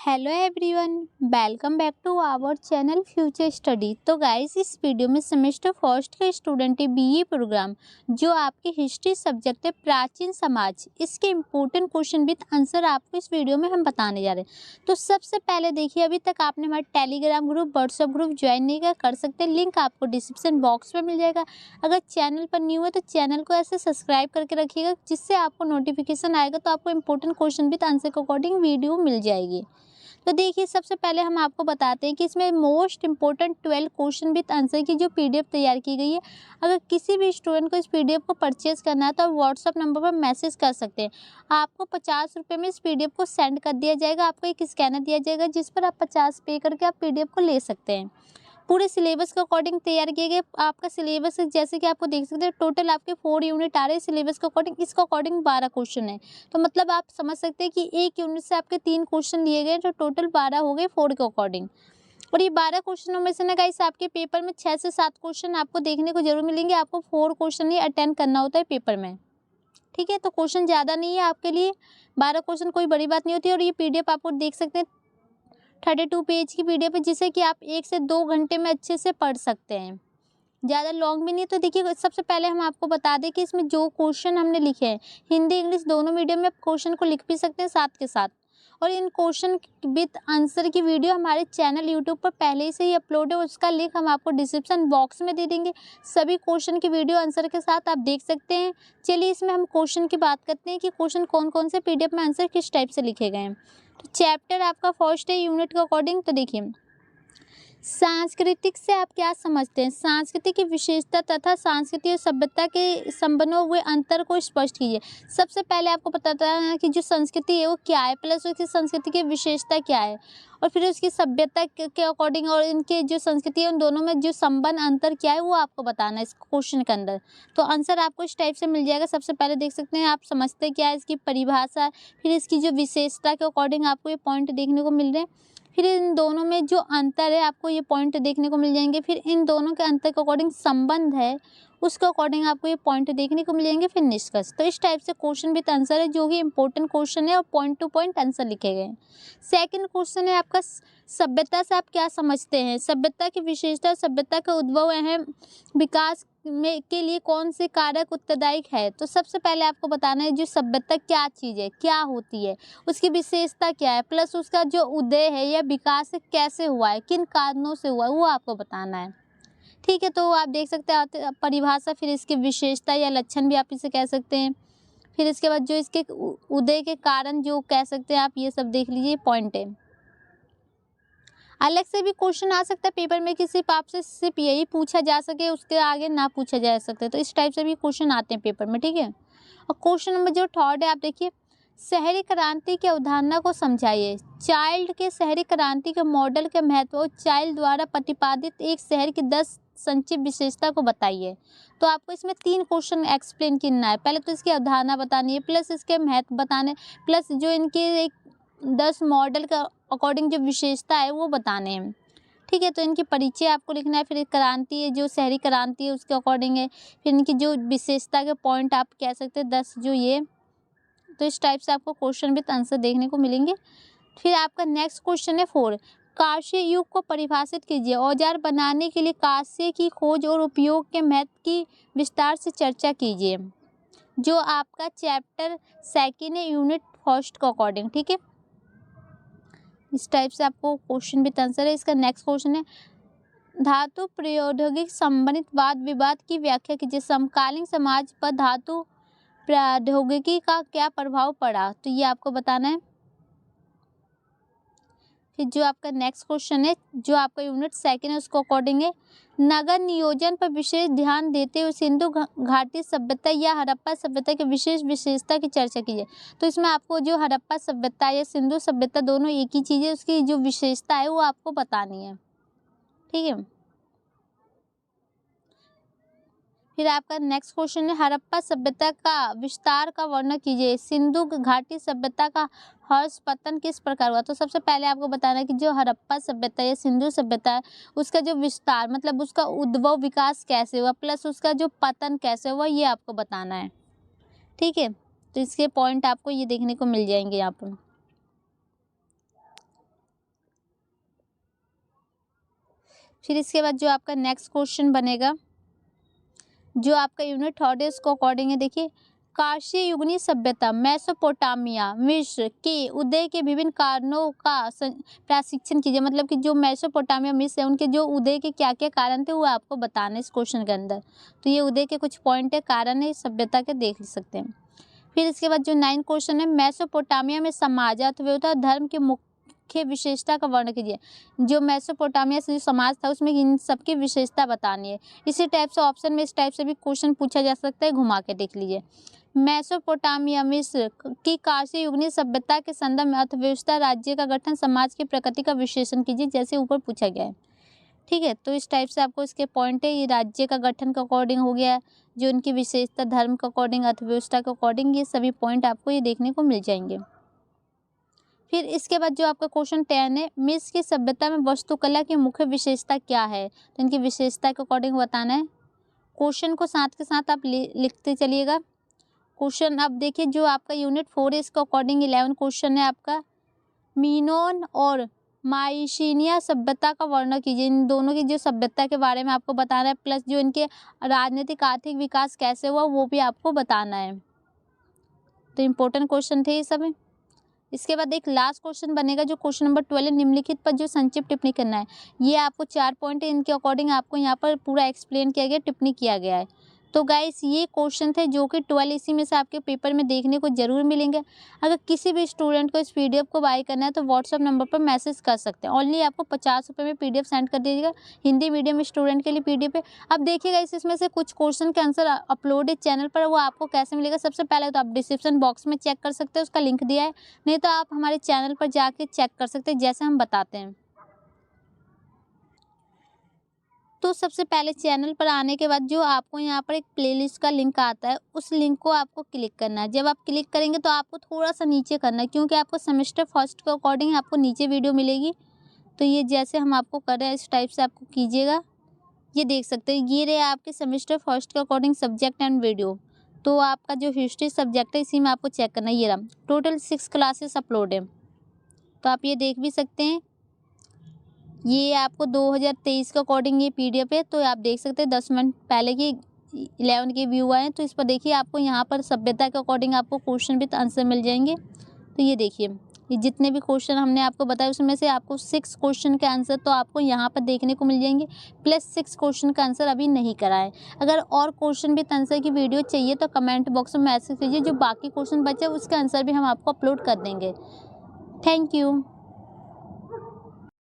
Hello everyone, welcome back to our channel future study. तो guys, इस वीडियो में सेमेस्टर फर्स्ट के स्टूडेंट है बीए प्रोग्राम जो आपकी हिस्ट्री सब्जेक्ट है प्राचीन समाज, इसके इम्पोर्टेंट क्वेश्चन विद आंसर आपको इस वीडियो में हम बताने जा रहे हैं। तो सबसे पहले देखिए, अभी तक आपने हमारा Telegram group, WhatsApp group join नहीं किया, कर सकते हैं। लिंक आपको डिस्क्रिप्शन बॉक्स में मिल जाएगा। अगर चैनल पर न्यू है तो चैनल को ऐसे सब्सक्राइब करके रखिएगा, जिससे आपको नोटिफिकेशन आएगा तो आपको इम्पोर्टेंट क्वेश्चन विद आंसर के अकॉर्डिंग वीडियो मिल जाएगी। तो देखिए, सबसे पहले हम आपको बताते हैं कि इसमें most important 12 question with answer की जो पीडीएफ तैयार की गई है। अगर किसी भी स्टूडेंट को इस पीडीएफ को परचेज करना है तो आप व्हाट्सअप नंबर पर मैसेज कर सकते हैं। आपको 50 रुपये में इस पीडीएफ को सेंड कर दिया जाएगा। आपको एक स्कैनर दिया जाएगा जिस पर आप 50 पे करके आप पीडीएफ को ले सकते हैं। पूरे सिलेबस के अकॉर्डिंग तैयार किए गए। आपका सिलेबस जैसे कि आपको देख सकते हैं, टोटल आपके 4 यूनिट आ रहे हैं सिलेबस के अकॉर्डिंग। इसके अकॉर्डिंग 12 क्वेश्चन है। तो मतलब आप समझ सकते हैं कि एक यूनिट से आपके 3 क्वेश्चन लिए गए, तो टोटल 12 हो गए 4 के अकॉर्डिंग। और ये 12 क्वेश्चनों में से ना गाइस, आपके पेपर में 6 से 7 क्वेश्चन आपको देखने को जरूर मिलेंगे। आपको 4 क्वेश्चन ही अटेंड करना होता है पेपर में। ठीक है, तो क्वेश्चन ज़्यादा नहीं है आपके लिए। 12 क्वेश्चन कोई बड़ी बात नहीं होती। और ये पीडीएफ आपको देख सकते हैं 32 पेज की पीडीएफ है, जिसे कि आप 1 से 2 घंटे में अच्छे से पढ़ सकते हैं। ज़्यादा लॉन्ग भी नहीं है। तो देखिए, सबसे पहले हम आपको बता दें कि इसमें जो क्वेश्चन हमने लिखे हैं, हिंदी इंग्लिश दोनों मीडियम में आप क्वेश्चन को लिख भी सकते हैं साथ के साथ। और इन क्वेश्चन विद आंसर की वीडियो हमारे चैनल यूट्यूब पर पहले से ही अपलोड है, उसका लिंक हम आपको डिस्क्रिप्शन बॉक्स में दे देंगे। सभी क्वेश्चन की वीडियो आंसर के साथ आप देख सकते हैं। चलिए, इसमें हम क्वेश्चन की बात करते हैं कि क्वेश्चन कौन कौन से पीडीएफ में आंसर किस टाइप से लिखे गए हैं। तो चैप्टर आपका फर्स्ट है यूनिट के अकॉर्डिंग। तो देखिए, सांस्कृतिक से आप क्या समझते हैं? संस्कृति की विशेषता तथा संस्कृति और सभ्यता के संबंधों हुए अंतर को स्पष्ट कीजिए। सबसे पहले आपको बताना है कि जो संस्कृति है वो क्या है, प्लस उसकी संस्कृति की विशेषता क्या है, और फिर उसकी सभ्यता के अकॉर्डिंग और इनके जो संस्कृति है उन दोनों में जो संबंध अंतर क्या है वो आपको बताना है इस क्वेश्चन के अंदर। तो आंसर आपको इस टाइप से मिल जाएगा। सबसे पहले देख सकते हैं, आप समझते क्या है इसकी परिभाषा, फिर इसकी जो विशेषता के अकॉर्डिंग आपको ये पॉइंट देखने को मिल रहे हैं। फिर इन दोनों में जो अंतर है आपको ये पॉइंट देखने को मिल जाएंगे। फिर इन दोनों के अंतर के अकॉर्डिंग संबंध है, उसके अकॉर्डिंग आपको ये पॉइंट देखने को मिल जाएंगे। फिर निष्कर्ष। तो इस टाइप से क्वेश्चन विद आंसर है, जो कि इंपॉर्टेंट क्वेश्चन है और पॉइंट टू पॉइंट आंसर लिखे गए हैं। सेकंड क्वेश्चन है आपका, सभ्यता से आप क्या समझते हैं? सभ्यता की विशेषता, सभ्यता का उद्भव एवं विकास में के लिए कौन से कारक उत्तरदायी है? तो सबसे पहले आपको बताना है जो सभ्यता क्या चीज़ है, क्या होती है, उसकी विशेषता क्या है, प्लस उसका जो उदय है या विकास है कैसे हुआ है, किन कारणों से हुआ है, वो आपको बताना है। ठीक है, तो आप देख सकते हैं परिभाषा, फिर इसकी विशेषता या लक्षण भी आप इसे कह सकते हैं। फिर इसके बाद जो इसके उदय के कारण जो कह सकते हैं आप, ये सब देख लीजिए पॉइंट है। अलग से भी क्वेश्चन आ सकता है पेपर में कि सिर्फ आपसे सिर्फ यही पूछा जा सके, उसके आगे ना पूछा जा सके। तो इस टाइप से भी क्वेश्चन आते हैं पेपर में। ठीक है, और क्वेश्चन नंबर जो थर्ड है, आप देखिए, शहरी क्रांति की अवधारणा को समझाइए। चाइल्ड के शहरी क्रांति के मॉडल के महत्व और चाइल्ड द्वारा प्रतिपादित एक शहर की 10 संक्षिप्त विशेषता को बताइए। तो आपको इसमें 3 क्वेश्चन एक्सप्लेन करना है। पहले तो इसकी अवधारणा बतानी है, प्लस इसके महत्व बताने, प्लस जो इनके एक 10 मॉडल का अकॉर्डिंग जो विशेषता है वो बताने हैं। ठीक है, तो इनकी परिचय आपको लिखना है। फिर क्रांति है, जो शहरी क्रांति है उसके अकॉर्डिंग है। फिर इनकी जो विशेषता के पॉइंट आप कह सकते हैं 10 जो ये। तो इस टाइप से आपको क्वेश्चन विद आंसर देखने को मिलेंगे। फिर आपका नेक्स्ट क्वेश्चन है 4, कांस्य युग को परिभाषित कीजिए। औजार बनाने के लिए कांस्य की खोज और उपयोग के महत्व की विस्तार से चर्चा कीजिए। जो आपका चैप्टर सेकेंड है यूनिट फर्स्ट के अकॉर्डिंग। ठीक है, इस टाइप से आपको क्वेश्चन विद आंसर है। इसका नेक्स्ट क्वेश्चन है, धातु प्रौद्योगिकी संबंधित वाद विवाद की व्याख्या कीजिए। समकालीन समाज पर धातु प्रौद्योगिकी का क्या प्रभाव पड़ा? तो ये आपको बताना है। फिर जो आपका नेक्स्ट क्वेश्चन है, जो आपका यूनिट सेकंड है उसको अकॉर्डिंग है, नगर नियोजन पर विशेष ध्यान देते हुए सिंधु घाटी सभ्यता या हड़प्पा सभ्यता की विशेष विशेषता की चर्चा कीजिए। तो इसमें आपको जो हड़प्पा सभ्यता या सिंधु सभ्यता दोनों एक ही चीज़ है, उसकी जो विशेषता है वो आपको बतानी है। ठीक है, फिर आपका नेक्स्ट क्वेश्चन है, हड़प्पा सभ्यता का विस्तार का वर्णन कीजिए। सिंधु घाटी सभ्यता का हर्ष पतन किस प्रकार हुआ? तो सबसे पहले आपको बताना है कि जो हड़प्पा सभ्यता या सिंधु सभ्यता है उसका जो विस्तार मतलब उसका उद्भव विकास कैसे हुआ, प्लस उसका जो पतन कैसे हुआ, ये आपको बताना है। ठीक है, तो इसके पॉइंट आपको ये देखने को मिल जाएंगे यहाँ पर। फिर इसके बाद जो आपका नेक्स्ट क्वेश्चन बनेगा, जो आपका यूनिट थर्ड है उसको अकॉर्डिंग है। देखिए, कार्शी युगनी सभ्यता मेसोपोटामिया मिस्र के उदय के विभिन्न कारणों का प्रशिक्षण कीजिए। मतलब कि जो मेसोपोटामिया मिस्र है उनके जो उदय के क्या क्या कारण थे वो आपको बताना है इस क्वेश्चन के अंदर। तो ये उदय के कुछ पॉइंट है, कारण है, सभ्यता के देख सकते हैं। फिर इसके बाद जो 9 क्वेश्चन है, मेसोपोटामिया में समाज, अर्थव्यवस्था, धर्म की मुख्य विशेषता का वर्णन कीजिए। जो मेसोपोटामिया से जो समाज था उसमें इन सबकी विशेषता बतानी है। इसी टाइप से ऑप्शन में इस टाइप से भी क्वेश्चन पूछा जा सकता है, घुमा के देख लीजिए। मेसोपोटामिया मिस्र की काशी युगनी सभ्यता के संदर्भ में अर्थव्यवस्था, राज्य का गठन, समाज की प्रकृति का विश्लेषण कीजिए, जैसे ऊपर पूछा गया है। ठीक है, तो इस टाइप से आपको इसके पॉइंट है। ये राज्य का गठन के अकॉर्डिंग हो गया, जो उनकी विशेषता, धर्म के अकॉर्डिंग, अर्थव्यवस्था के अकॉर्डिंग, ये सभी पॉइंट आपको ये देखने को मिल जाएंगे। फिर इसके बाद जो आपका क्वेश्चन 10 है, मिस्र की सभ्यता में वास्तुकला की मुख्य विशेषता क्या है। तो इनकी विशेषता के अकॉर्डिंग बताना है। क्वेश्चन को साथ के साथ आप लिखते चलिएगा। क्वेश्चन अब देखिए, जो आपका यूनिट 4 है इसके अकॉर्डिंग 11 क्वेश्चन है आपका। मीनोन और माइशीनिया सभ्यता का वर्णन कीजिए। इन दोनों की जो सभ्यता के बारे में आपको बताना है, प्लस जो इनके राजनीतिक आर्थिक विकास कैसे हुआ वो भी आपको बताना है। तो इम्पोर्टेंट क्वेश्चन थे ये सब। इसके बाद एक लास्ट क्वेश्चन बनेगा, जो क्वेश्चन नंबर 12 है, निम्नलिखित पर जो संक्षिप्त टिप्पणी करना है। ये आपको 4 पॉइंट है, इनके अकॉर्डिंग आपको यहाँ पर पूरा एक्सप्लेन किया गया, टिप्पणी किया गया है। तो गाइस ये क्वेश्चन थे जो कि 12 इसी में से आपके पेपर में देखने को जरूर मिलेंगे। अगर किसी भी स्टूडेंट को इस पीडीएफ को बाय करना है तो व्हाट्सअप नंबर पर मैसेज कर सकते हैं। ओनली आपको 50 रुपये में पीडीएफ सेंड कर दीजिएगा, हिंदी मीडियम स्टूडेंट के लिए पीडीएफ है। अब देखिएगा इसमें से कुछ क्वेश्चन के आंसर अपलोड है चैनल पर, वो आपको कैसे मिलेगा। सबसे पहले तो आप डिस्क्रिप्शन बॉक्स में चेक कर सकते हैं, उसका लिंक दिया है, नहीं तो आप हमारे चैनल पर जाके चेक कर सकते हैं जैसे हम बताते हैं। तो सबसे पहले चैनल पर आने के बाद जो आपको यहाँ पर एक प्लेलिस्ट का लिंक आता है, उस लिंक को आपको क्लिक करना है। जब आप क्लिक करेंगे तो आपको थोड़ा सा नीचे करना है, क्योंकि आपको सेमेस्टर फर्स्ट के अकॉर्डिंग आपको नीचे वीडियो मिलेगी। तो ये जैसे हम आपको कर रहे हैं इस टाइप से आपको कीजिएगा। ये देख सकते हैं, ये रहे आपके सेमेस्टर फर्स्ट के अकॉर्डिंग सब्जेक्ट एंड वीडियो। तो आपका जो हिस्ट्री सब्जेक्ट है इसी में आपको चेक करना है। ये रहा, टोटल 6 क्लासेस अपलोड है, तो आप ये देख भी सकते हैं। ये आपको 2023 के अकॉर्डिंग ये पीडीएफ है, तो आप देख सकते हैं 10 मिनट पहले की 11 के व्यू आए हैं। तो इस पर देखिए आपको यहाँ पर सभ्यता के अकॉर्डिंग आपको क्वेश्चन विद आंसर मिल जाएंगे। तो ये देखिए, ये जितने भी क्वेश्चन हमने आपको बताए उसमें से आपको 6 क्वेश्चन के आंसर तो आपको यहाँ पर देखने को मिल जाएंगे, प्लस 6 क्वेश्चन का आंसर अभी नहीं कराए। अगर और क्वेश्चन विद आंसर की वीडियो चाहिए तो कमेंट बॉक्स में मैसेज कीजिए, जो बाकी क्वेश्चन बचे उसके आंसर भी हम आपको अपलोड कर देंगे। Thank you.